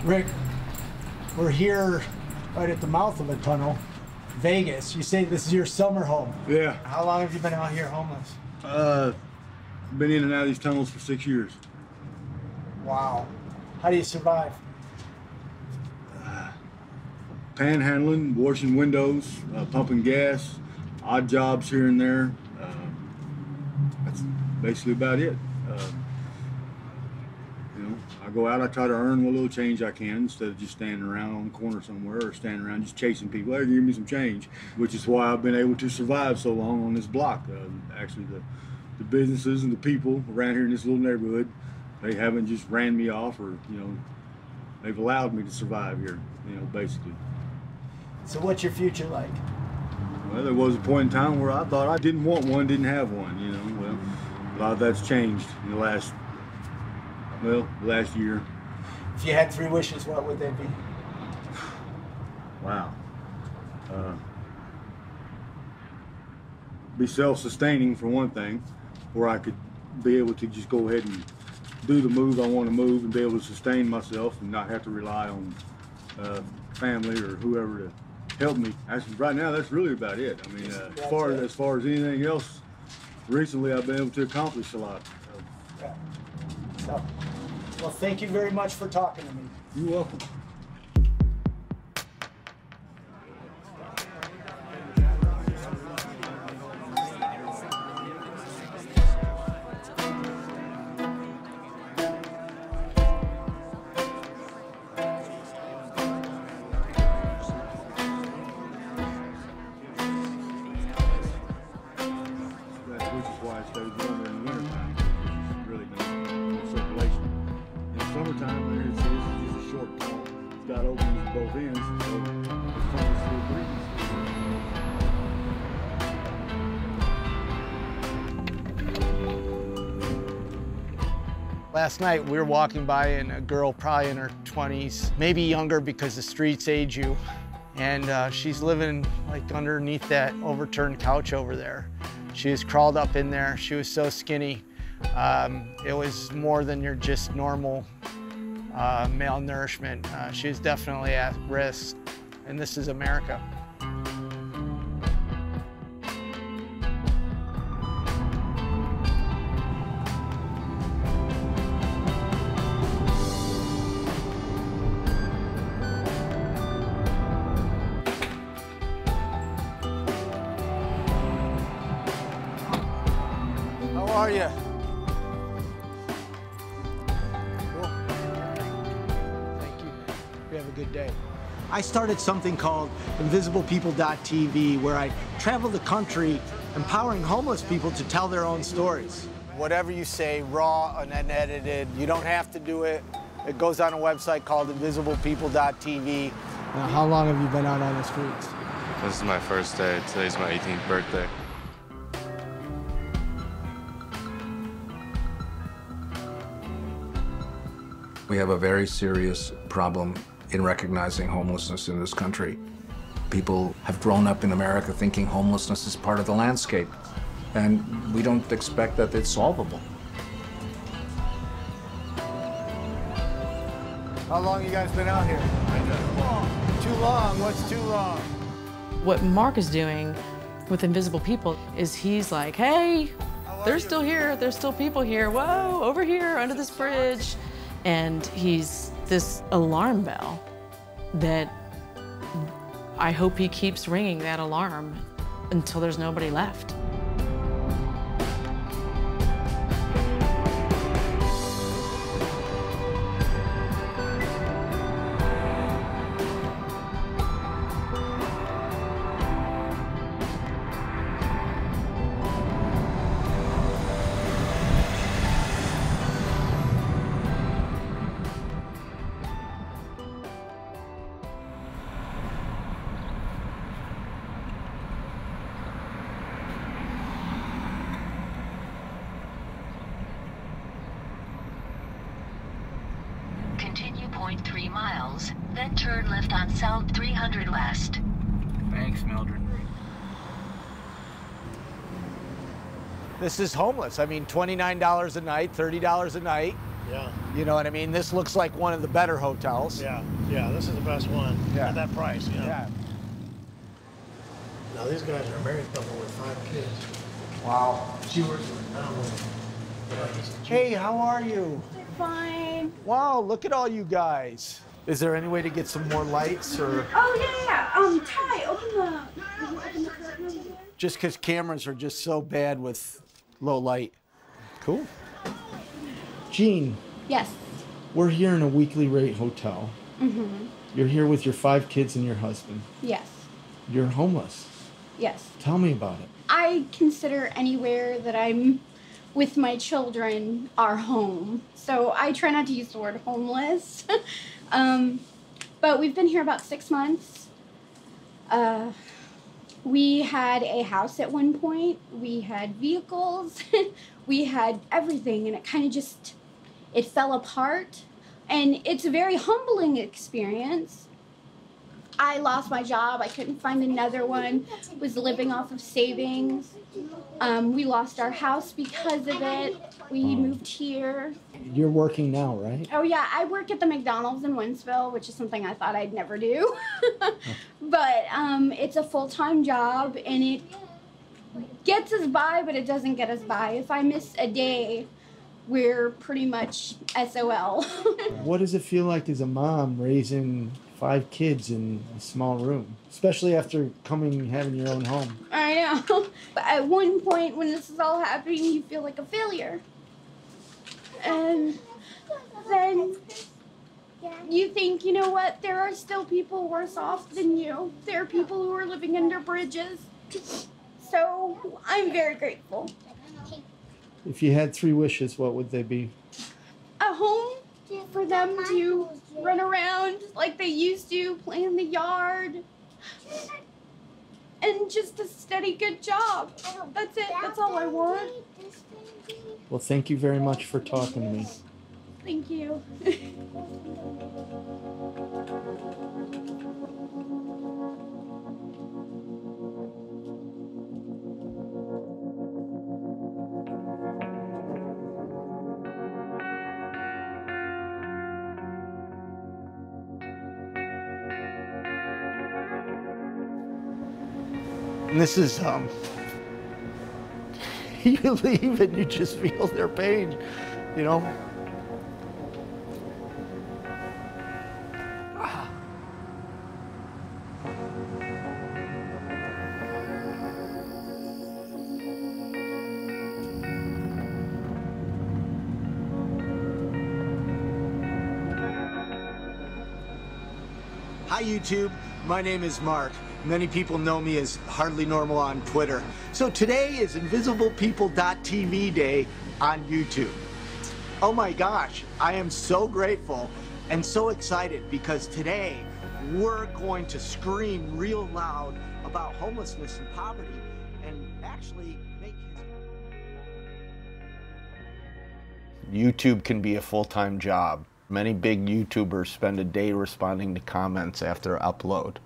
Rick, we're here right at the mouth of a tunnel, Vegas. You say this is your summer home. Yeah. How long have you been out here homeless? Been in and out of these tunnels for 6 years. Wow. How do you survive? Panhandling, washing windows, pumping gas, odd jobs here and there. That's basically about it. You know, I go out, I try to earn what little change I can instead of just standing around on the corner somewhere or standing around just chasing people. Hey, give me some change, which is why I've been able to survive so long on this block. Actually, the businesses and the people around here in this little neighborhood, they haven't just ran me off, or they've allowed me to survive here. Basically. So what's your future like? Well, there was a point in time where I thought I didn't want one, didn't have one. Well, a lot of that's changed in the last year. If you had 3 wishes, what would they be? Wow. Be self-sustaining for one thing, where I could be able to just go ahead and do the move I want to move and be able to sustain myself and not have to rely on family or whoever to help me. Actually, right now, that's really about it. I mean, as far as anything else, recently I've been able to accomplish a lot. Yeah. So, well, thank you very much for talking to me. You're welcome. Which is why it stays warmer in the wintertime. It's really no circulation. In the summertime, it's just a short tunnel. It's got openings at both ends, so it's constantly breezing. Last night we were walking by and a girl probably in her 20s, maybe younger because the streets age you. And she's living like underneath that overturned couch over there. She was crawled up in there. She was so skinny. It was more than your just normal malnourishment. She was definitely at risk, and this is America. How are you? Cool. Thank you. You have a good day. I started something called InvisiblePeople.tv, where I travel the country empowering homeless people to tell their own stories. Whatever you say, raw and unedited, you don't have to do it. It goes on a website called InvisiblePeople.tv. Now, how long have you been out on the streets? This is my first day. Today's my 18th birthday. We have a very serious problem in recognizing homelessness in this country. People have grown up in America thinking homelessness is part of the landscape, and we don't expect that it's solvable. How long you guys been out here? Too long. What's too long? What Mark is doing with Invisible People is he's like, hey, they're still here. There's still people here. Whoa, over here under this bridge. And he's this alarm bell that I hope he keeps ringing that alarm until there's nobody left. Continue 0.3 miles, then turn left on South 300 West. Thanks, Mildred. This is homeless. I mean, $29 a night, $30 a night. Yeah. You know what I mean? This looks like one of the better hotels. Yeah. Yeah. This is the best one at that price. Yeah. Now these guys are a married couple with 5 kids. Wow. She works with Alan. Hey, how are you? Fine. Wow, look at all you guys. Is there any way to get some more lights or? Oh yeah. Ty, open the curtain. Just because cameras are just so bad with low light. Cool. Jean, Yes. we're here in a weekly rate hotel. Mm-hmm. You're here with your 5 kids and your husband. Yes. You're homeless. Yes. Tell me about it. I consider anywhere that I'm with my children our home. So I try not to use the word homeless. But we've been here about 6 months. We had a house at one point. We had vehicles. We had everything, and it kind of just, it fell apart. And it's a very humbling experience. I lost my job. I couldn't find another one. Was living off of savings. We lost our house because of it. We moved here. You're working now, right? Oh yeah, I work at the McDonald's in Winsville, which is something I thought I'd never do. But it's a full-time job, and it gets us by, but it doesn't get us by. If I miss a day, we're pretty much SOL. What does it feel like as a mom raising 5 kids in a small room, especially after coming and having your own home? I know. But at one point when this is all happening, you feel like a failure. And then you think, you know what, there are still people worse off than you. There are people who are living under bridges. So I'm very grateful. If you had 3 wishes, what would they be? A home for them to run around like they used to, play in the yard. And just a steady, good job. That's it. That's all I want. Well, thank you very much for talking to me. Thank you. And this is, you leave and you just feel their pain, you know? Hi YouTube, my name is Mark. Many people know me as Hardly Normal on Twitter. So today is InvisiblePeople.tv Day on YouTube. Oh my gosh, I am so grateful and so excited because today we're going to scream real loud about homelessness and poverty and actually make history. YouTube can be a full-time job. Many big YouTubers spend a day responding to comments after upload.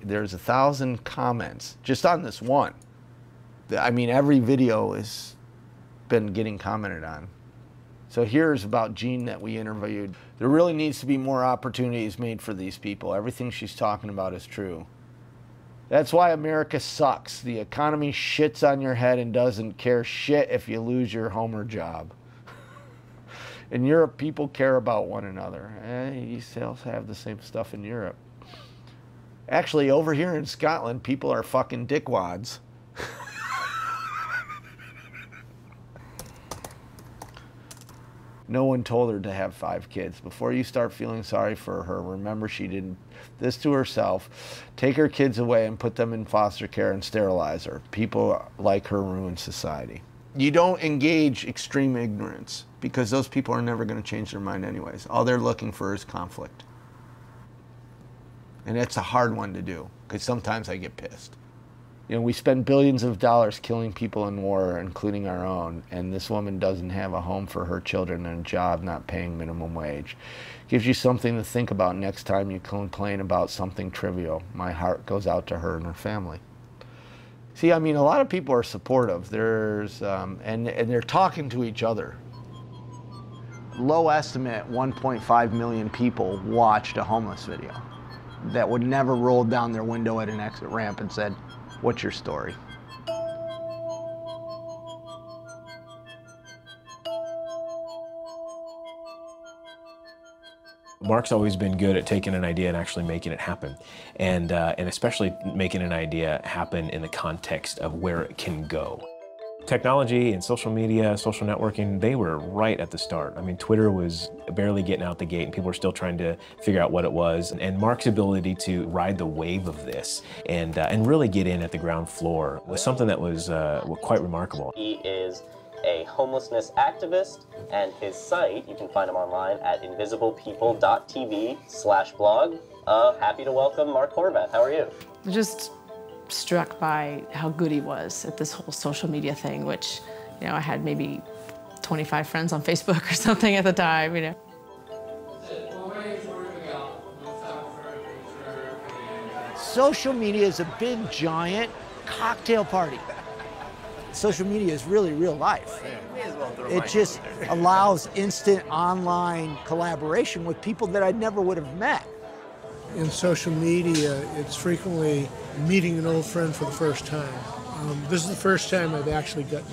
There's 1,000 comments just on this one. I mean, every video has been getting commented on. So here's about Jean that we interviewed. There really needs to be more opportunities made for these people. Everything she's talking about is true. That's why America sucks. The economy shits on your head and doesn't care shit if you lose your home or job. In Europe, people care about one another. You still have the same stuff in Europe. Actually, over here in Scotland, people are fucking dickwads. No one told her to have 5 kids. Before you start feeling sorry for her, remember she did this to herself. Take her kids away and put them in foster care and sterilize her. People like her ruin society. You don't engage extreme ignorance because those people are never going to change their mind anyways. All they're looking for is conflict. And it's a hard one to do because sometimes I get pissed. You know, we spend billions of dollars killing people in war, including our own, and this woman doesn't have a home for her children and a job not paying minimum wage. Gives you something to think about next time you complain about something trivial. My heart goes out to her and her family. See, I mean, a lot of people are supportive. There's, and they're talking to each other. low estimate, 1.5 million people watched a homeless video that would never roll down their window at an exit ramp and said, "What's your story?" Mark's always been good at taking an idea and actually making it happen, and especially making an idea happen in the context of where it can go. Technology and social media, social networking, they were right at the start. I mean, Twitter was barely getting out the gate and people were still trying to figure out what it was. And Mark's ability to ride the wave of this and really get in at the ground floor was something that was quite remarkable. He is a homelessness activist, and his site, you can find him online at invisiblepeople.tv/blog. Happy to welcome Mark Horvath. How are you? Just struck by how good he was at this whole social media thing, which, you know, I had maybe 25 friends on Facebook or something at the time, you know. Social media is a big, giant cocktail party. Social media is really real life. It just allows instant online collaboration with people that I never would have met. In social media, it's frequently meeting an old friend for the first time. This is the first time I've actually gotten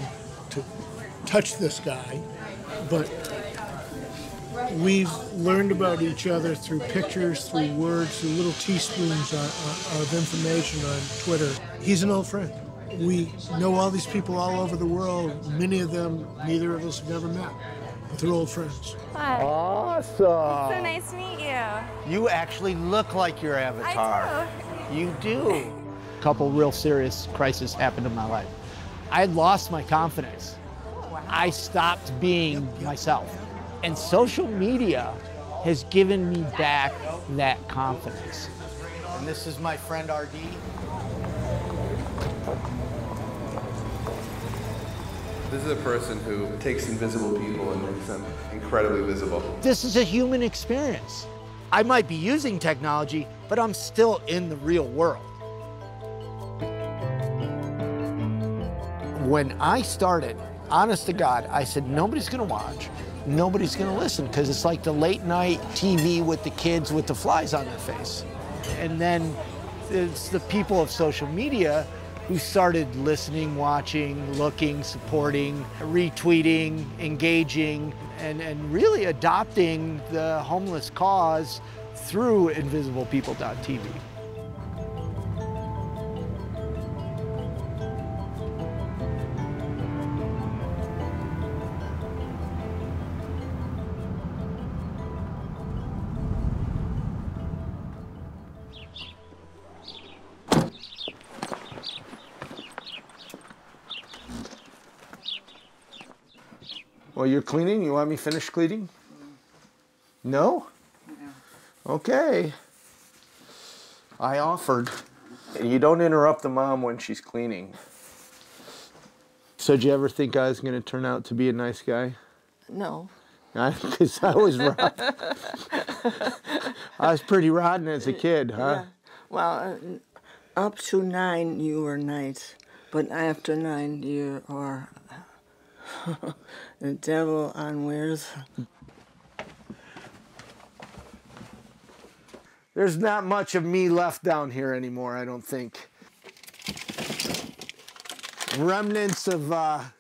to touch this guy, but we've learned about each other through pictures, through words, through little teaspoons of information on Twitter. He's an old friend. We know all these people all over the world. Many of them, neither of us have ever met, but they're old friends. Hi. Awesome. So nice to meet you. You actually look like your avatar. I do. You do. A couple real serious crises happened in my life. I had lost my confidence. Oh, wow. I stopped being myself. And social media has given me back that confidence. And this is my friend RD. This is a person who takes invisible people and makes them incredibly visible. This is a human experience. I might be using technology, but I'm still in the real world. When I started, honest to God, I said, nobody's gonna watch, nobody's gonna listen, because it's like the late night TV with the kids with the flies on their face. And then it's the people of social media who started listening, watching, looking, supporting, retweeting, engaging, and really adopting the homeless cause through invisiblepeople.tv. Well, you're cleaning? You want me to finish cleaning? No? No. Okay. I offered. You don't interrupt the mom when she's cleaning. So did you ever think I was going to turn out to be a nice guy? No. Because I was rotten. I was pretty rotten as a kid, huh? Yeah. Well, up to 9 you were nice, but after 9 you are the devil on wheels. There's not much of me left down here anymore, I don't think. Remnants of a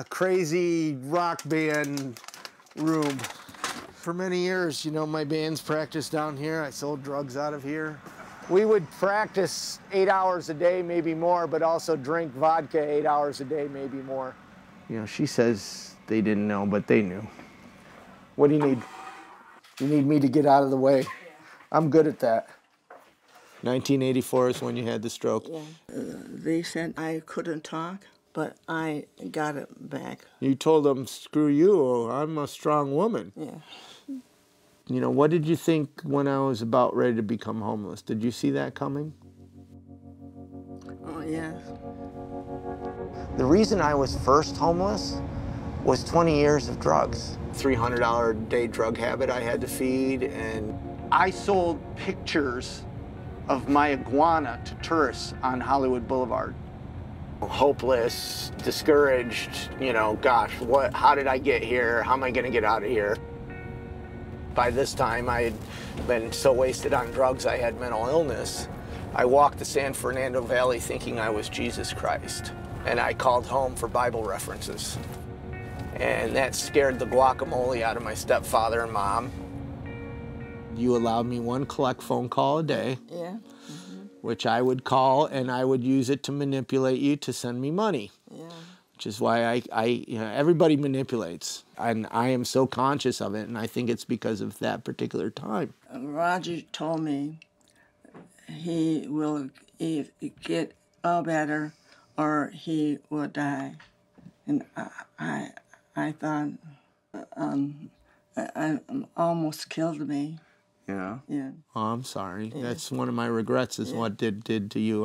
crazy rock band room. For many years, you know, my bands practiced down here. I sold drugs out of here. We would practice 8 hours a day, maybe more, but also drink vodka 8 hours a day, maybe more. You know, she says they didn't know, but they knew. What do you need? You need me to get out of the way. I'm good at that. 1984 is when you had the stroke. Yeah. They said I couldn't talk, but I got it back. You told them, screw you, I'm a strong woman. Yeah. You know, what did you think when I was about ready to become homeless? Did you see that coming? Oh, yes. The reason I was first homeless was 20 years of drugs. $300 a day drug habit I had to feed, and I sold pictures of my iguana to tourists on Hollywood Boulevard. hopeless, discouraged, you know, gosh, how did I get here? How am I gonna get out of here? By this time, I had been so wasted on drugs, I had mental illness. I walked the San Fernando Valley thinking I was Jesus Christ. And I called home for Bible references. And that scared the guacamole out of my stepfather and mom. You allowed me one collect phone call a day. Yeah. Which I would call, and I would use it to manipulate you to send me money. Yeah. Which is why you know, everybody manipulates. And I am so conscious of it, and I think it's because of that particular time. Roger told me he will get better or he will die. And I thought, I almost killed me. Yeah. Yeah. Oh, I'm sorry. Yeah. That's one of my regrets is what did to you.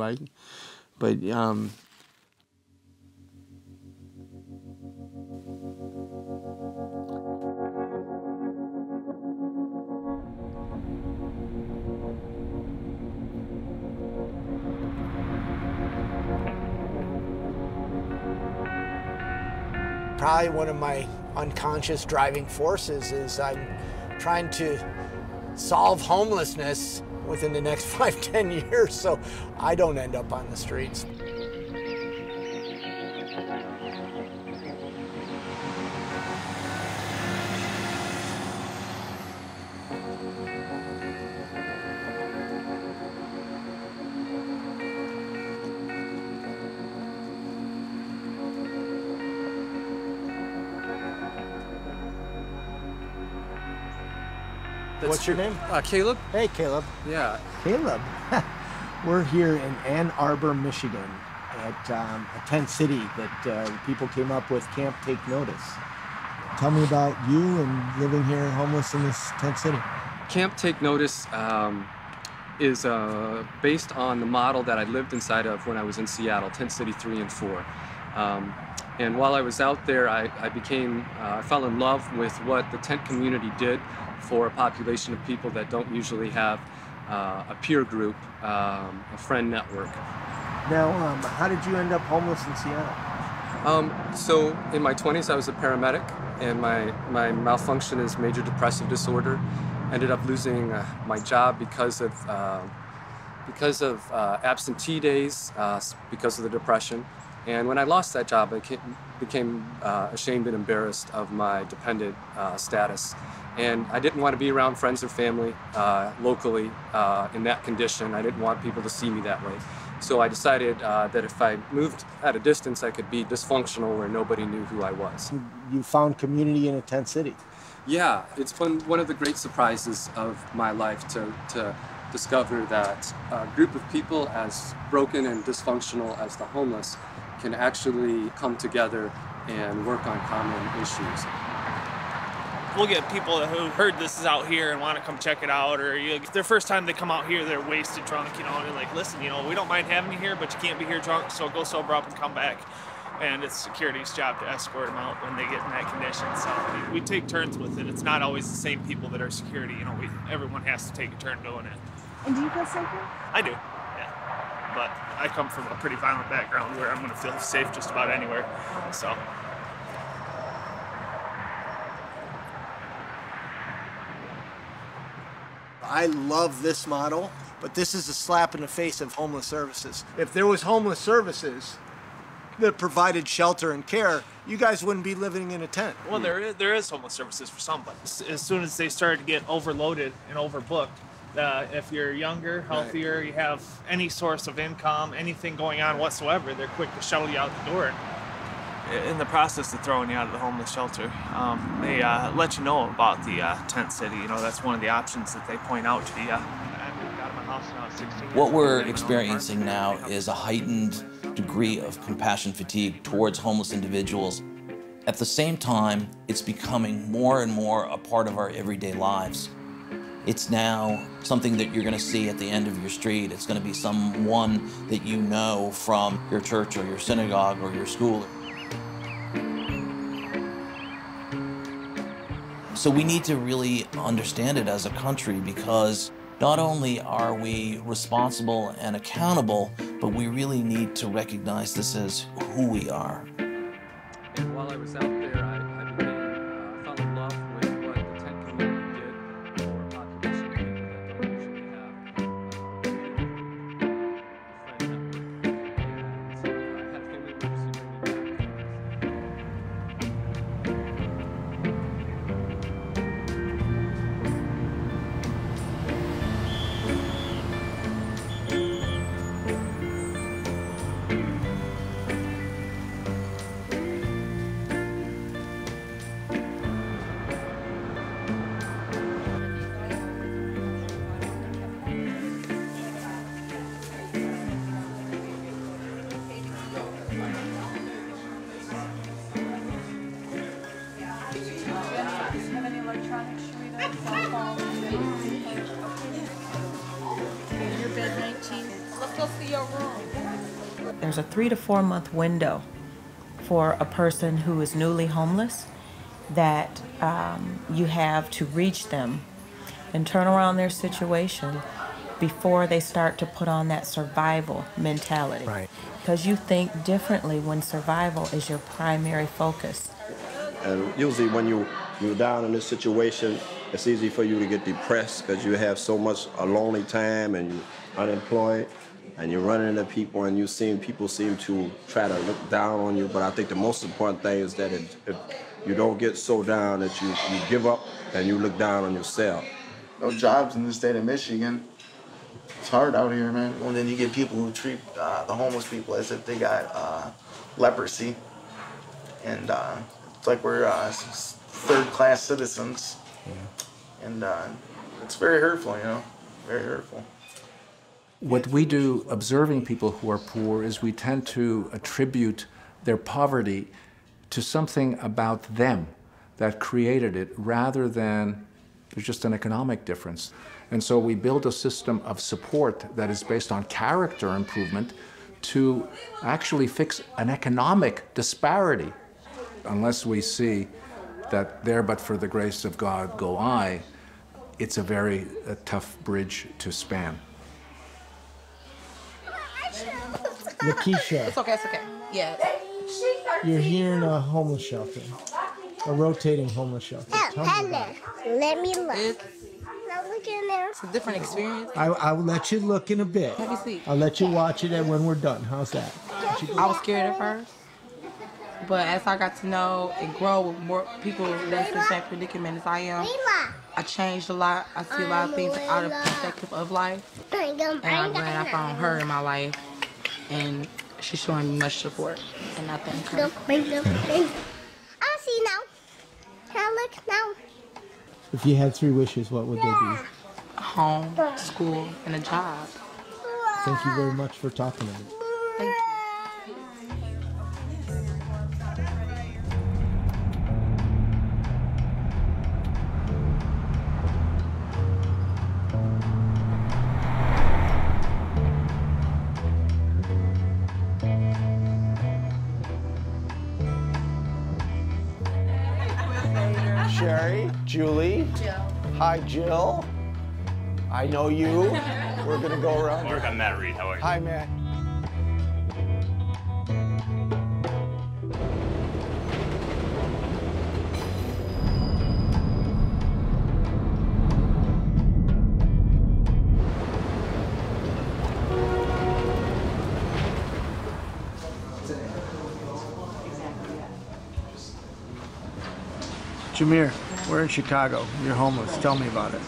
Probably one of my unconscious driving forces is I'm trying to solve homelessness within the next 5-10 years so I don't end up on the streets. What's your name? Caleb. Hey, Caleb. Yeah. Caleb. We're here in Ann Arbor, Michigan at a tent city that people came up with, Camp Take Notice. Tell me about you and living here homeless in this tent city. Camp Take Notice is based on the model that I lived inside of when I was in Seattle, Tent City 3 and 4. And while I was out there, I fell in love with what the tent community did for a population of people that don't usually have a peer group, a friend network. Now, how did you end up homeless in Seattle? So in my 20s, I was a paramedic, and my malfunction is major depressive disorder. Ended up losing my job because of absentee days, because of the depression. And when I lost that job, I became ashamed and embarrassed of my dependent status. And I didn't want to be around friends or family locally in that condition. I didn't want people to see me that way. So I decided that if I moved at a distance, I could be dysfunctional where nobody knew who I was. You found community in a tent city. Yeah, it's been one of the great surprises of my life to discover that a group of people as broken and dysfunctional as the homeless can actually come together and work on common issues. We'll get people who heard this is out here and want to come check it out, or their first time they come out here, they're wasted drunk, and like, listen, we don't mind having you here, but you can't be here drunk, so go sober up and come back. And it's security's job to escort them out when they get in that condition. So we take turns with it. It's not always the same people that are security. Everyone has to take a turn doing it. And do you feel safe here? I do, yeah. But I come from a pretty violent background where I'm going to feel safe just about anywhere. So. I love this model, but this is a slap in the face of homeless services. If there was homeless services that provided shelter and care, you guys wouldn't be living in a tent. Well, there is homeless services for some, but as soon as they start to get overloaded and overbooked, if you're younger, healthier, you have any source of income, anything going on whatsoever, they're quick to shuttle you out the door. In the process of throwing you out of the homeless shelter, they let you know about the tent city. That's one of the options that they point out to you. What we're experiencing now is a heightened degree of compassion fatigue towards homeless individuals. At the same time, it's becoming more and more a part of our everyday lives. It's now something that you're going to see at the end of your street. It's going to be someone that you know from your church or your synagogue or your school. So we need to really understand it as a country, because Not only are we responsible and accountable, but we really need to recognize this as who we are. And while I was out there, I fell in love with what the tent community did for a population of people that don't usually have a friend network. And had family members who bring me back. There's a 3 to 4 month window for a person who is newly homeless that you have to reach them and turn around their situation before they start to put on that survival mentality. Right. Because you think differently when survival is your primary focus. And usually when you're down in this situation, it's easy for you to get depressed because you have so much a lonely time and you're unemployed and you're running into people and people seem to try to look down on you. But I think the most important thing is that if you don't get so down that you give up and you look down on yourself. No jobs in the state of Michigan. It's hard out here, man. And then you get people who treat the homeless people as if they got leprosy. And it's like we're third-class citizens. Yeah. And it's very hurtful, you know, very hurtful. What we do observing people who are poor is we tend to attribute their poverty to something about them that created it rather than there's just an economic difference. And so we build a system of support that is based on character improvement to actually fix an economic disparity. Unless we see that there but for the grace of God go I, it's a very tough bridge to span. Lakeisha, It's okay, it's okay. Yeah. you're here in a homeless shelter, a rotating homeless shelter. Tell me about it. Let me look. Look in there. It's a different experience. I will let you look in a bit. Let me see. I'll let you watch it and when we're done. How's that? I was scared at first, but as I got to know and grow with more people that's in the same predicament as I am, I changed a lot. I see a lot of things out of perspective of life, and I'm glad I found her in my life, and she's showing me much support, and I thank her. I see now. Can I look now? If you had 3 wishes, what would they be? A home, school, and a job. Thank you very much for talking to me. Thank you. Sherry, Julie. Jill. Hi, Jill. I know you. We're gonna go around. I'm Matt Reed. How are you? Hi, Matt. Jameer, we're in Chicago. You're homeless. Tell me about it.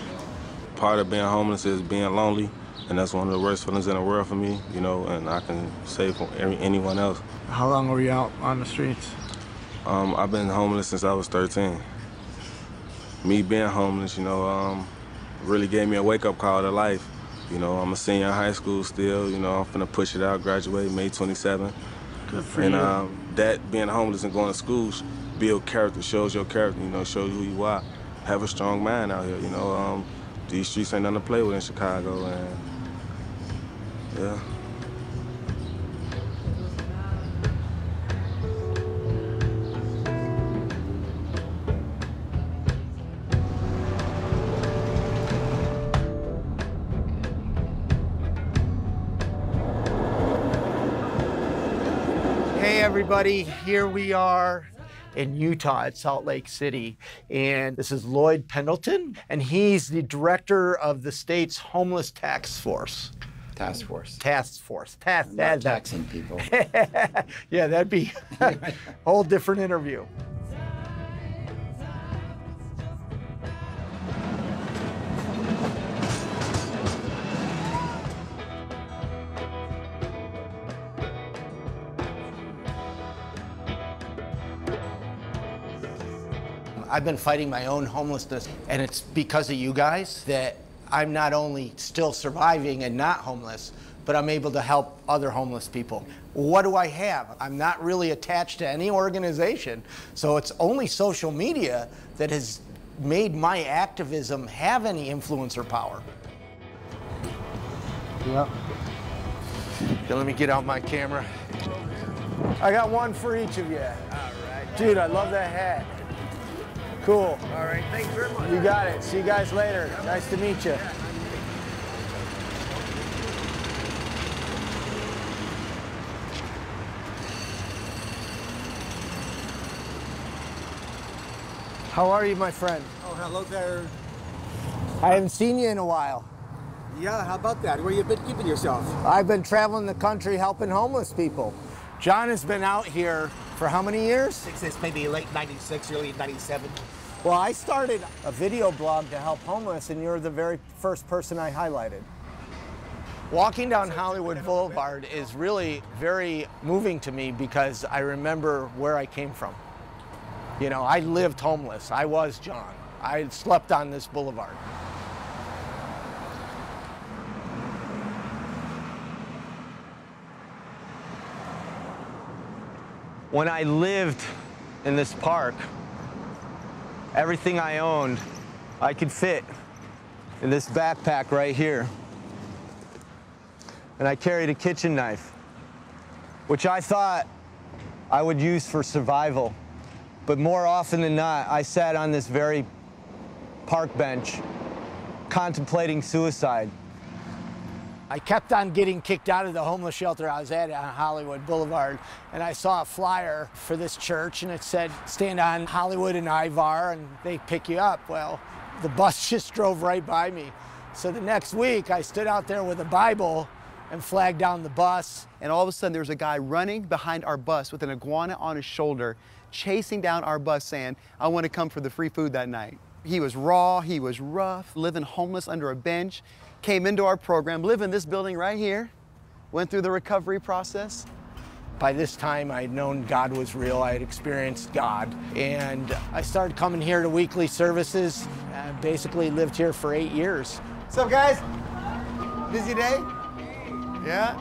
Part of being homeless is being lonely, and that's one of the worst feelings in the world for me, you know, and I can say for anyone else. How long were you out on the streets? I've been homeless since I was 13. Me being homeless, you know, really gave me a wake-up call to life. You know, I'm a senior in high school still, you know, I'm finna push it out, graduate May 27. Good for and, you. That being homeless and going to school build character, shows your character, you know, shows who you are. Have a strong mind out here, you know. These streets ain't nothing to play with in Chicago, and yeah. everybody. Here we are in Utah at Salt Lake City. And this is Lloyd Pendleton, and he's the director of the state's homeless task force. Task force. Not taxing people. Yeah, that'd be a whole different interview. I've been fighting my own homelessness, and it's because of you guys that I'm not only still surviving and not homeless, but I'm able to help other homeless people. What do I have? I'm not really attached to any organization, so it's only social media that has made my activism have any influence or power. Yep. Okay, let me get out my camera. I got one for each of you. All right. Dude, I love that hat. Cool. All right, thanks very much. You got it. See you guys later. Nice to meet you. How are you, my friend? Oh, hello there. I haven't seen you in a while. Yeah, how about that? Where you been keeping yourself? I've been traveling the country helping homeless people. John has been out here for how many years? Since maybe late 96, early 97. Well, I started a video blog to help homeless, and you're the very first person I highlighted. Walking down Hollywood Boulevard is really very moving to me because I remember where I came from. You know, I lived homeless. I was John. I slept on this boulevard. When I lived in this park, everything I owned, I could fit in this backpack right here. And I carried a kitchen knife, which I thought I would use for survival. But more often than not, I sat on this very park bench contemplating suicide. I kept on getting kicked out of the homeless shelter I was at on Hollywood Boulevard, and I saw a flyer for this church, and it said, stand on Hollywood and Ivar, and they pick you up. Well, the bus just drove right by me. So the next week, I stood out there with a Bible and flagged down the bus. And all of a sudden, there was a guy running behind our bus with an iguana on his shoulder, chasing down our bus saying, I want to come for the free food that night. He was raw, he was rough, living homeless under a bench. Came into our program, lived in this building right here, went through the recovery process. By this time, I had known God was real. I had experienced God. And I started coming here to weekly services. I basically lived here for 8 years. What's up, guys? Busy day? Yeah?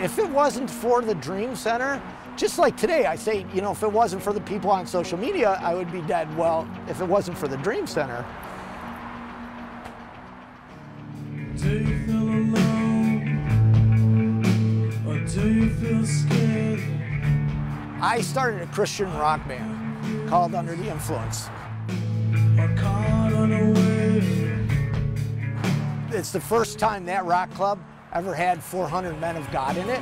If it wasn't for the Dream Center, just like today, I say, you know, if it wasn't for the people on social media, I would be dead. Well, if it wasn't for the Dream Center. Do you feel alone? Or do you feel scared? I started a Christian rock band called Under the Influence. Or caught unaware? It's the first time that rock club ever had 400 men of God in it.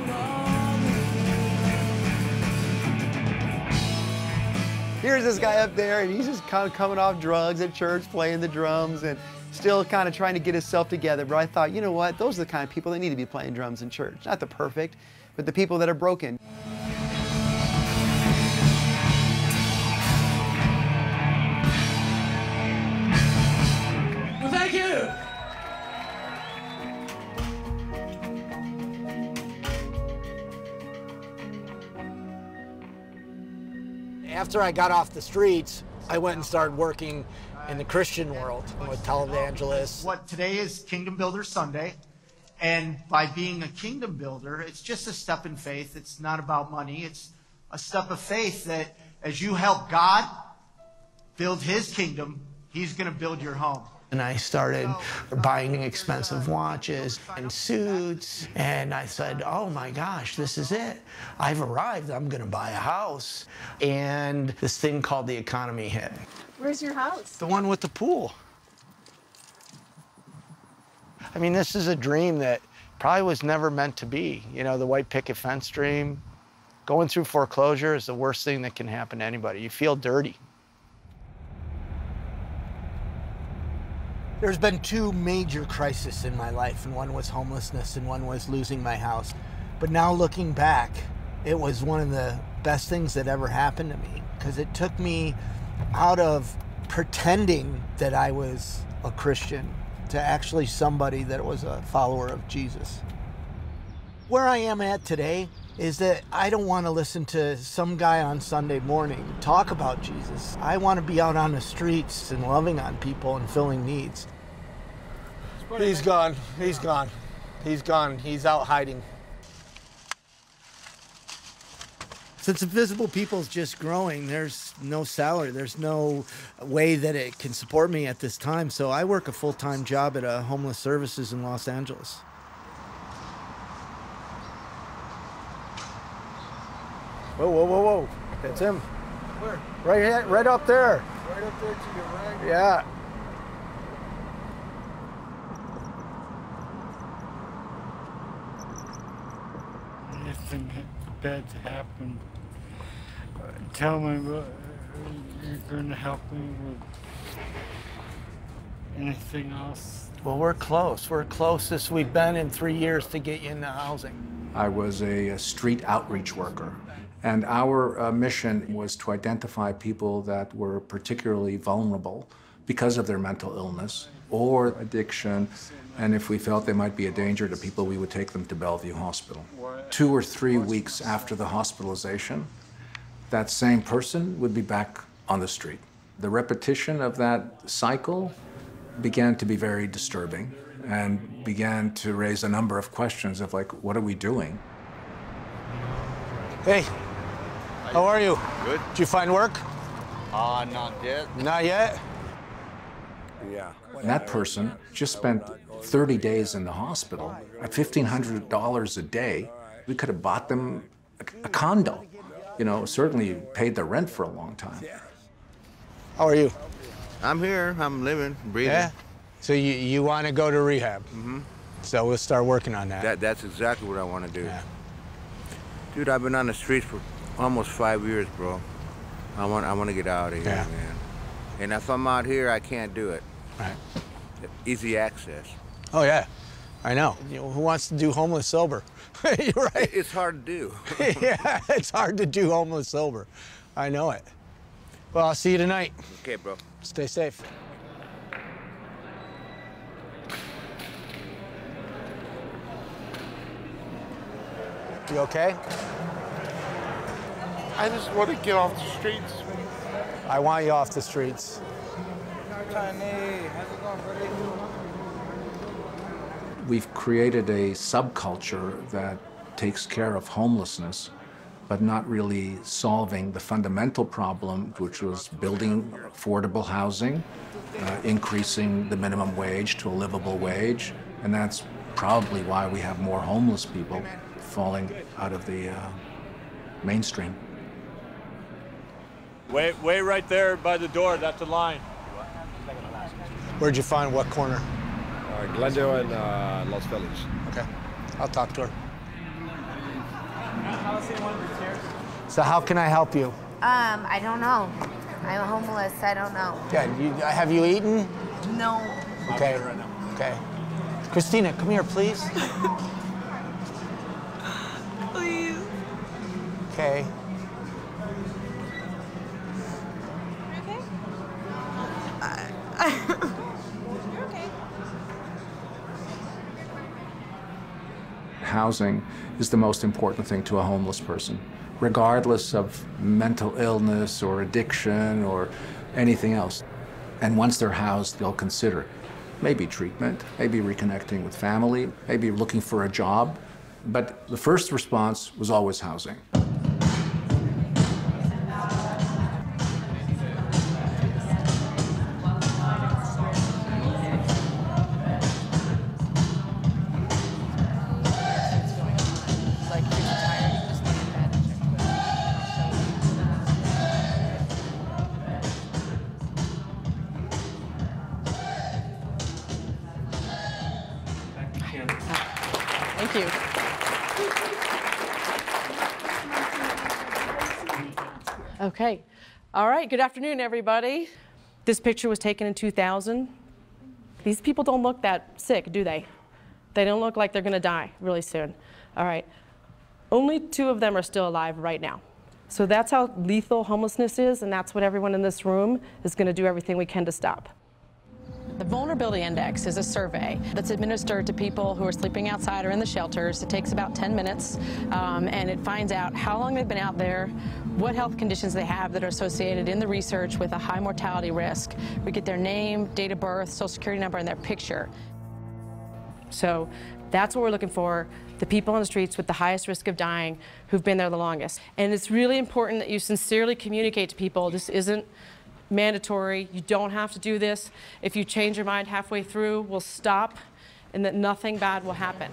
Here's this guy up there, and he's just kind of coming off drugs at church, playing the drums, and still kind of trying to get himself together. But I thought, you know what? Those are the kind of people that need to be playing drums in church. Not the perfect, but the people that are broken. Well, thank you. After I got off the streets, I went and started working in the Christian world with televangelists. What today is Kingdom Builder Sunday, and by being a kingdom builder, it's just a step in faith. It's not about money. It's a step of faith that as you help God build His kingdom, He's going to build your home. And I started buying expensive watches and suits, and I said, oh my gosh, this is it. I've arrived, I'm gonna buy a house. And this thing called the economy hit. Where's your house? The one with the pool. I mean, this is a dream that probably was never meant to be. You know, the white picket fence dream. Going through foreclosure is the worst thing that can happen to anybody. You feel dirty. There's been two major crises in my life, and one was homelessness and one was losing my house. But now looking back, it was one of the best things that ever happened to me, because it took me out of pretending that I was a Christian to actually somebody that was a follower of Jesus. Where I am at today is that I don't want to listen to some guy on Sunday morning talk about Jesus. I want to be out on the streets and loving on people and filling needs. He's gone. He's gone. He's gone. He's out hiding. Since Invisible People is just growing, there's no salary. There's no way that it can support me at this time. So I work a full-time job at a homeless services in Los Angeles. Whoa, whoa, whoa, whoa. That's him. Where? Right up there. Right up there to your right? Yeah. Anything bad to happen, tell me what you're going to help me with. Anything else? Well, we're close. We're closest we've been in 3 years to get you into housing. I was a street outreach worker, and our mission was to identify people that were particularly vulnerable because of their mental illness or addiction, and if we felt they might be a danger to people, we would take them to Bellevue Hospital. 2 or 3 weeks after the hospitalization, that same person would be back on the street. The repetition of that cycle began to be very disturbing and began to raise a number of questions of, like, what are we doing? Hey, how are you? Good. Did you find work? Not yet. Not yet? Yeah. That person just spent 30 days in the hospital at $1,500 a day. We could have bought them a condo. You know, certainly paid the rent for a long time. How are you? I'm here. I'm living, breathing. Yeah? So you want to go to rehab? Mm-hmm. So we'll start working on that. That's exactly what I want to do. Yeah. Dude, I've been on the streets for almost 5 years, bro. I want to get out of here, Yeah. man. And if I'm out here, I can't do it. Right. Easy access. Oh, yeah. I know. You know, who wants to do homeless sober? You're right. It's hard to do. Yeah, it's hard to do homeless sober. I know it. Well, I'll see you tonight. Okay, bro. Stay safe. You okay? I just want to get off the streets. I want you off the streets. We've created a subculture that takes care of homelessness, but not really solving the fundamental problem, which was building affordable housing, increasing the minimum wage to a livable wage, and that's probably why we have more homeless people falling out of the mainstream. Wait right there by the door. That's the line. Where'd you find what corner? Glendale and Los Feliz. Okay, I'll talk to her. So how can I help you? I don't know. I'm homeless. I don't know. Yeah, have you eaten? No. Okay. Okay. Christina, come here, please. Please. Okay. Housing is the most important thing to a homeless person, regardless of mental illness or addiction or anything else. And once they're housed, they'll consider maybe treatment, maybe reconnecting with family, maybe looking for a job. But the first response was always housing. Thank you. Okay. All right. Good afternoon, everybody. This picture was taken in 2000. These people don't look that sick, do they? They don't look like they're going to die really soon. All right. Only 2 of them are still alive right now. So that's how lethal homelessness is, and that's what everyone in this room is going to do everything we can to stop. The Vulnerability Index is a survey that's administered to people who are sleeping outside or in the shelters. It takes about 10 minutes, and it finds out how long they've been out there, what health conditions they have that are associated in the research with a high mortality risk. We get their name, date of birth, social security number, and their picture. So that's what we're looking for, the people on the streets with the highest risk of dying who've been there the longest. And it's really important that you sincerely communicate to people this isn't mandatory. You don't have to do this. If you change your mind halfway through, we'll stop and that nothing bad will happen.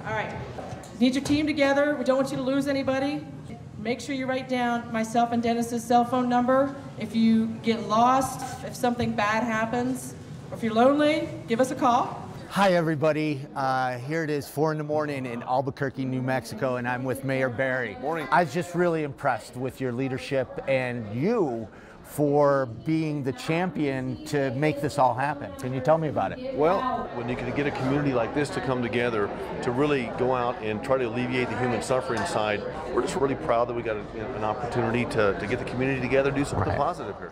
All right. Need your team together. We don't want you to lose anybody. Make sure you write down myself and Dennis's cell phone number. If you get lost, if something bad happens, or if you're lonely, give us a call. Hi, everybody. Here it is, 4 in the morning in Albuquerque, New Mexico, and I'm with Mayor Barry. Morning. I was just really impressed with your leadership and you for being the champion to make this all happen. Can you tell me about it? Well, when you can get a community like this to come together to really go out and try to alleviate the human suffering side, we're just really proud that we got an opportunity to get the community together, do something positive here.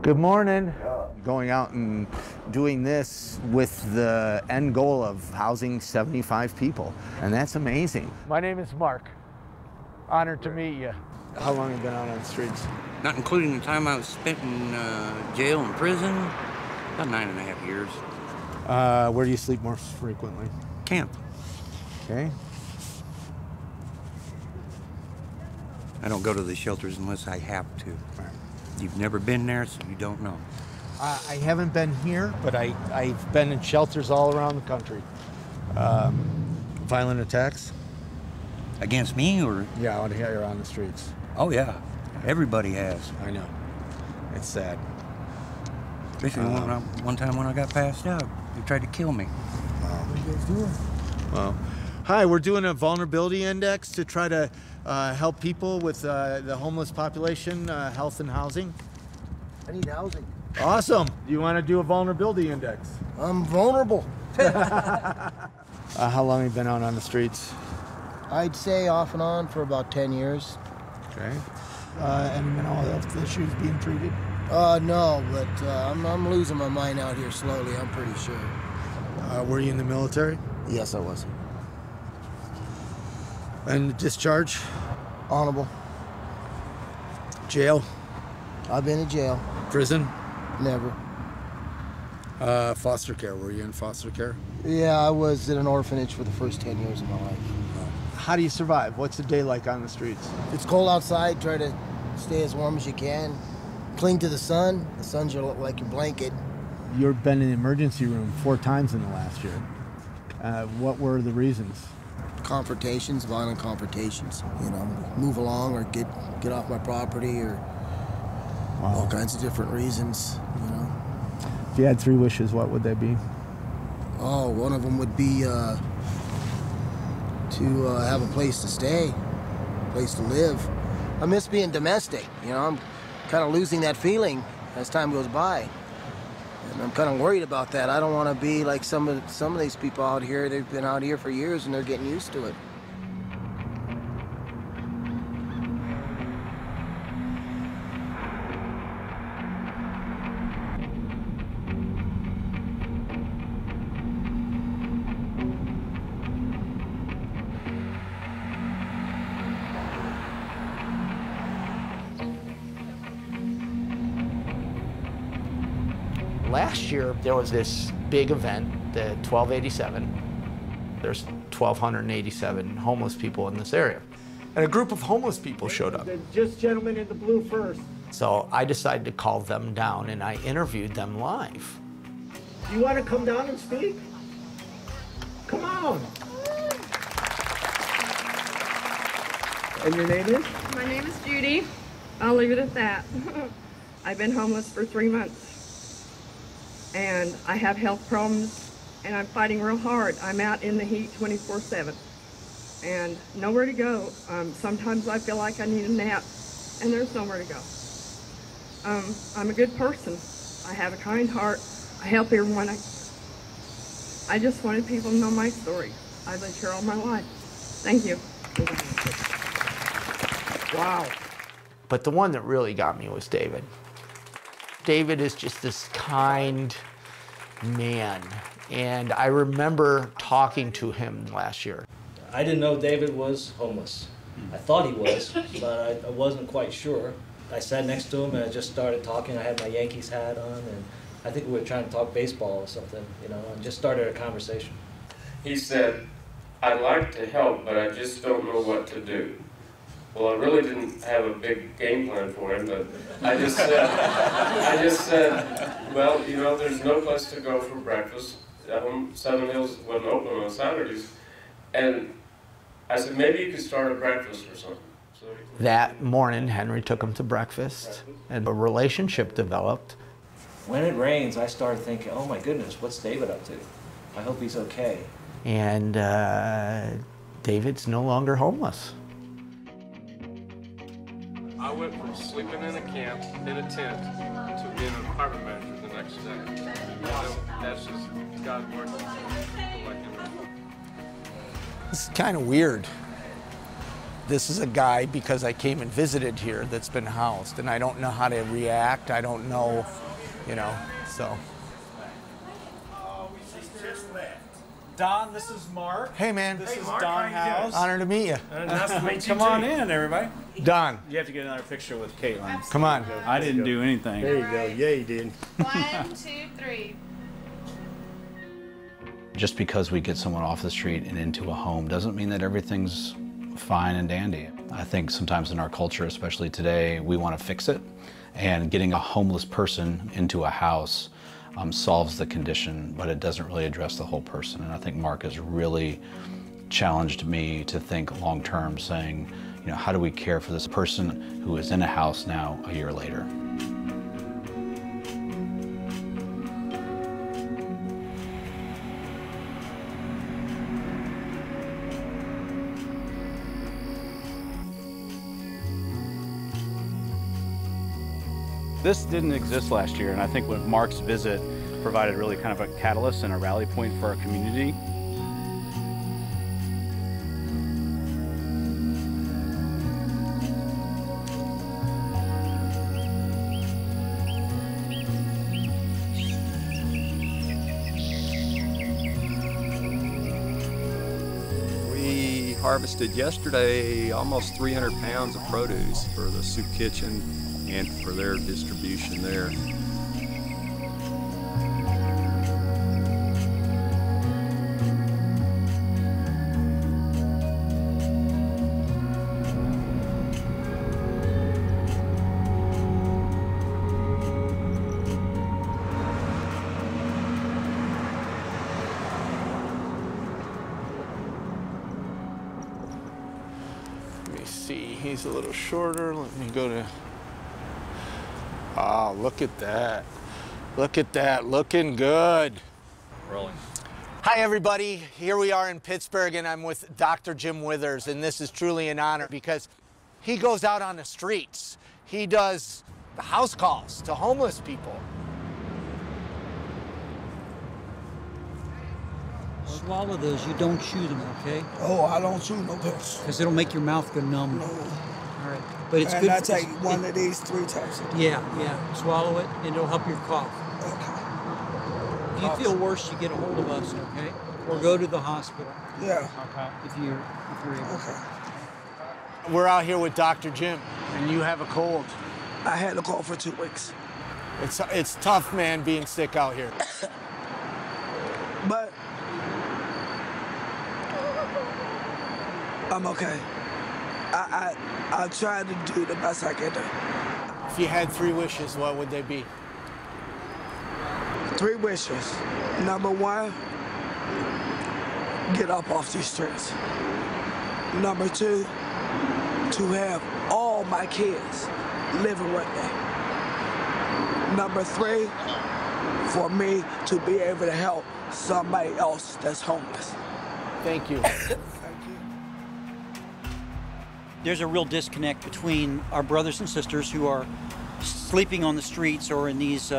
Good morning. Going out and doing this with the end goal of housing 75 people, and that's amazing. My name is Mark. Honored to meet you. How long have you been out on the streets? Not including the time I was spent in jail and prison, about 9.5 years. Where do you sleep more frequently? Camp. Okay. I don't go to the shelters unless I have to. You've never been there, so you don't know. I haven't been here, but I've been in shelters all around the country. Violent attacks? Against me, or? Yeah, out here on the streets. Oh, yeah. Everybody has. I know. It's sad. Especially one time when I got passed out. They tried to kill me. What are you guys doing? Well, hi, we're doing a vulnerability index to try to help people with the homeless population, health and housing. I need housing. Awesome. Do you want to do a vulnerability index? I'm vulnerable. How long have you been out on the streets? I'd say off and on for about 10 years. Okay. Any mental health issues being treated? No, but I'm losing my mind out here slowly, I'm pretty sure. Were you in the military? Yes, I was. And discharge? Honorable. Jail? I've been in jail. Prison? Never. Foster care. Were you in foster care? Yeah, I was at an orphanage for the first 10 years of my life. How do you survive? What's the day like on the streets? It's cold outside. Try to stay as warm as you can. Cling to the sun. The sun's like your blanket. You've been in the emergency room 4 times in the last year. What were the reasons? Confrontations, violent confrontations. You know, move along or get off my property, or all kinds of different reasons. You know. If you had 3 wishes, what would they be? Oh, one of them would be to have a place to stay, a place to live. I miss being domestic. You know, I'm kind of losing that feeling as time goes by. And I'm kind of worried about that. I don't want to be like some of these people out here. They've been out here for years and they're getting used to it. Last year, there was this big event, the 1287. There's 1,287 homeless people in this area. And a group of homeless people showed up. Just gentlemen in the blue first. So I decided to call them down and I interviewed them live. You want to come down and speak? Come on. And your name is? My name is Judy. I'll leave it at that. I've been homeless for 3 months. And I have health problems and I'm fighting real hard. I'm out in the heat 24/7 and nowhere to go. Sometimes I feel like I need a nap and there's nowhere to go. I'm a good person. I have a kind heart. I help everyone. I just wanted people to know my story. I've lived here all my life. Thank you. Wow. But the one that really got me was David. David is just this kind man. And I remember talking to him last year. I didn't know David was homeless. I thought he was, but I wasn't quite sure. I sat next to him and I just started talking. I had my Yankees hat on and I think we were trying to talk baseball or something, you know, and just started a conversation. He said, "I'd like to help, but I just don't know what to do." Well, I really didn't have a big game plan for him, but I just said, well, you know, there's no place to go for breakfast. Seven Hills wasn't open on Saturdays. And I said, maybe you could start a breakfast or something. So that morning, Henry took him to breakfast and a relationship developed. When it rains, I started thinking, oh my goodness, what's David up to? I hope he's okay. And David's no longer homeless. I went from sleeping in a camp, in a tent, to being an apartment manager the next day. You know, that's just God working for people like him. This is kind of weird. This is a guy, because I came and visited here, that's been housed, and I don't know how to react. I don't know, you know, so. Don, this is Mark. Hey, man. This is Mark, Don House. Honor to meet you. Nice to meet you. Come on in, everybody. Don. You have to get another picture with Caitlin. Come on. I didn't do anything. There you go. Yeah, you did. 1, 2, 3. Just because we get someone off the street and into a home doesn't mean that everything's fine and dandy. I think sometimes in our culture, especially today, we want to fix it. And getting a homeless person into a house solves the condition, but it doesn't really address the whole person. And I think Mark has really challenged me to think long term, saying, you know, how do we care for this person who is in a house now a year later? This didn't exist last year, and I think with Mark's visit provided really kind of a catalyst and a rally point for our community. We harvested yesterday almost 300 pounds of produce for the soup kitchen and for their distribution there. Let me see, he's a little shorter. Let me go to, oh, look at that. Look at that, looking good. Rolling. Hi everybody, here we are in Pittsburgh and I'm with Dr. Jim Withers, and this is truly an honor because he goes out on the streets. He does the house calls to homeless people. Swallow those, you don't chew them, okay? Oh, I don't chew no pills. Because it'll make your mouth go numb. No. All right, but it's and good. I take one of these 3 times a day. Yeah, swallow it and it'll help your cough. Okay. If you feel worse, you get a hold of us, okay? Or go to the hospital. Yeah. Okay. If you're able. Okay. We're out here with Dr. Jim, and you have a cold. I had a cold for 2 weeks. It's tough, man, being sick out here. But I'm okay. I try to do the best I can do. If you had 3 wishes, what would they be? 3 wishes. Number 1, get up off these streets. Number 2, to have all my kids living with me. Number 3, for me to be able to help somebody else that's homeless. Thank you. There's a real disconnect between our brothers and sisters who are sleeping on the streets or in these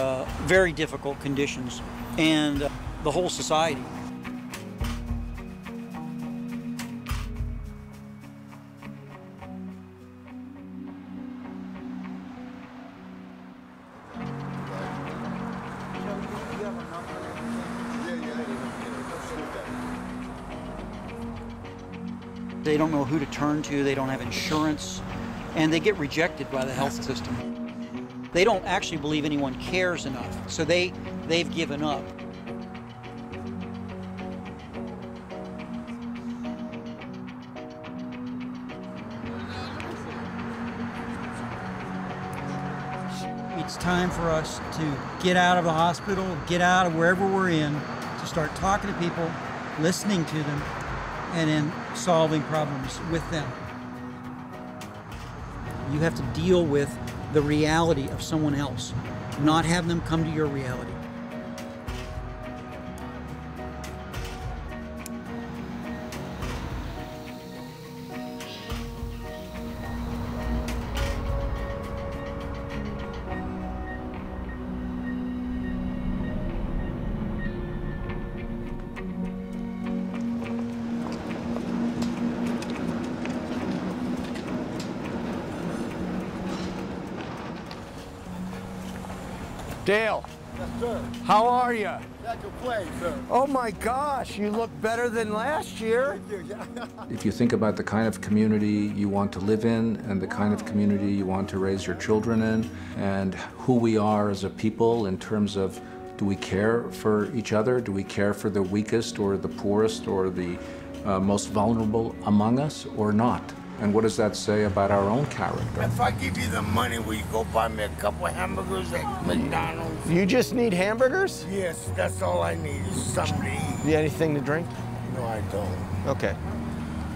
very difficult conditions and the whole society. They don't know who to turn to, they don't have insurance, and they get rejected by the health system. They don't actually believe anyone cares enough, so they've given up. It's time for us to get out of the hospital, get out of wherever we're in, to start talking to people, listening to them, and then solving problems with them. You have to deal with the reality of someone else, not have them come to your reality. Dale. Yes, sir. How are you? Can't complain, sir. Oh my gosh, you look better than last year. If you think about the kind of community you want to live in and the kind of community you want to raise your children in and who we are as a people in terms of do we care for each other? Do we care for the weakest or the poorest or the most vulnerable among us or not? And what does that say about our own character? If I give you the money, will you go buy me a couple of hamburgers at McDonald's? You just need hamburgers? Yes, that's all I need is something to eat. You anything to drink? No, I don't. Okay.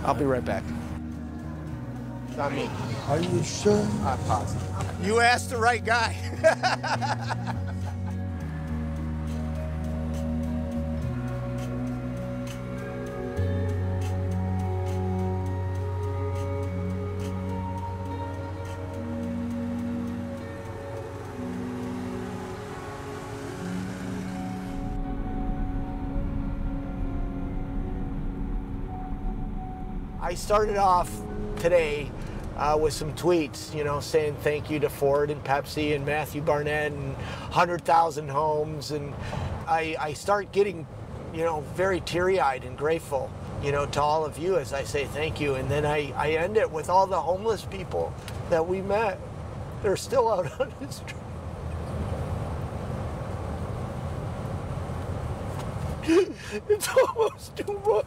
I'll be right back. Not me. Are you sure? I'm positive. You asked the right guy. I started off today with some tweets, you know, saying thank you to Ford and Pepsi and Matthew Barnett and 100,000 homes. And I start getting, you know, very teary-eyed and grateful, you know, to all of you as I say thank you. And then I end it with all the homeless people that we met. They're still out on the street. It's almost too much.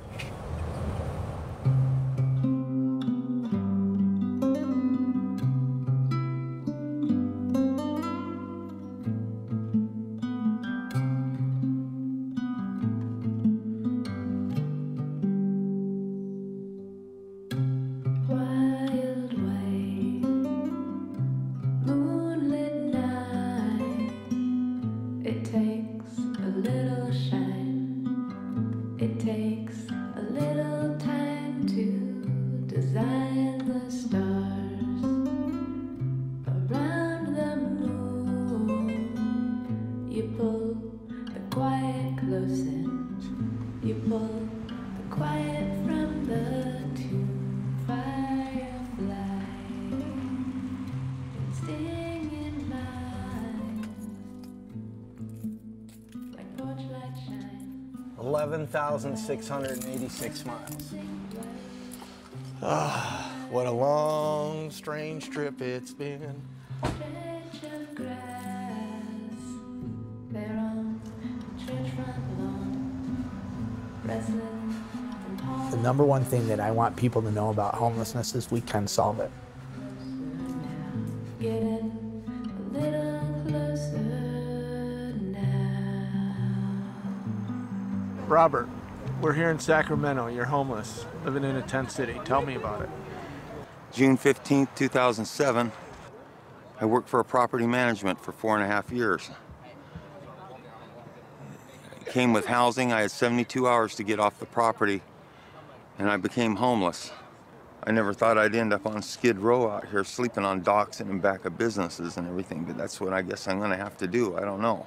$11,686 miles. Ah, what a long, strange trip it's been. The number one thing that I want people to know about homelessness is we can solve it. Robert, we're here in Sacramento. You're homeless, living in a tent city. Tell me about it. June 15th, 2007, I worked for a property management for 4.5 years. It came with housing. I had 72 hours to get off the property, and I became homeless. I never thought I'd end up on Skid Row out here, sleeping on docks and in back of businesses and everything, but that's what I guess I'm gonna have to do. I don't know.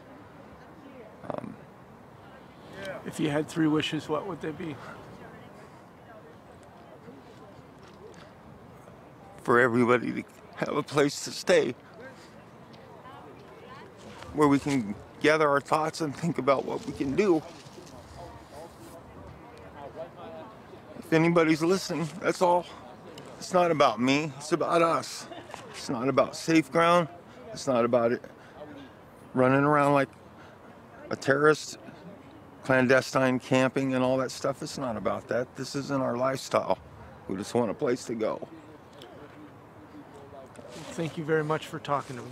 If you had 3 wishes, what would they be? For everybody to have a place to stay, where we can gather our thoughts and think about what we can do. If anybody's listening, that's all. It's not about me, it's about us. It's not about safe ground. It's not about it running around like a terrorist, clandestine camping and all that stuff. It's not about that. This isn't our lifestyle. We just want a place to go. Thank you very much for talking to me.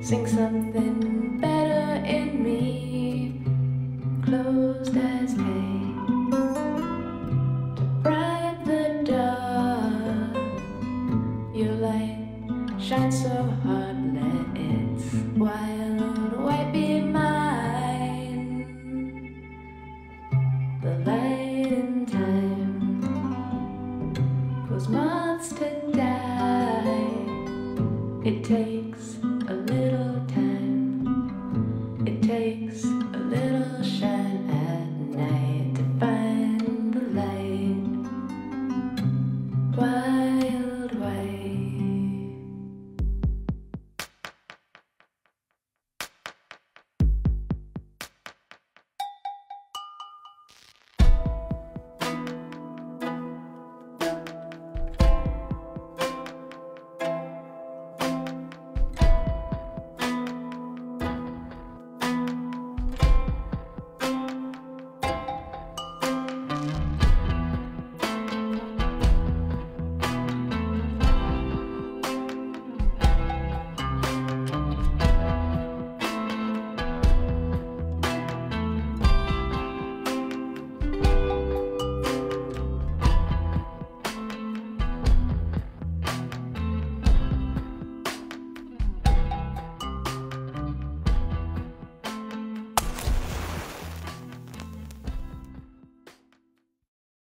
Sing something better in me, closed as pain.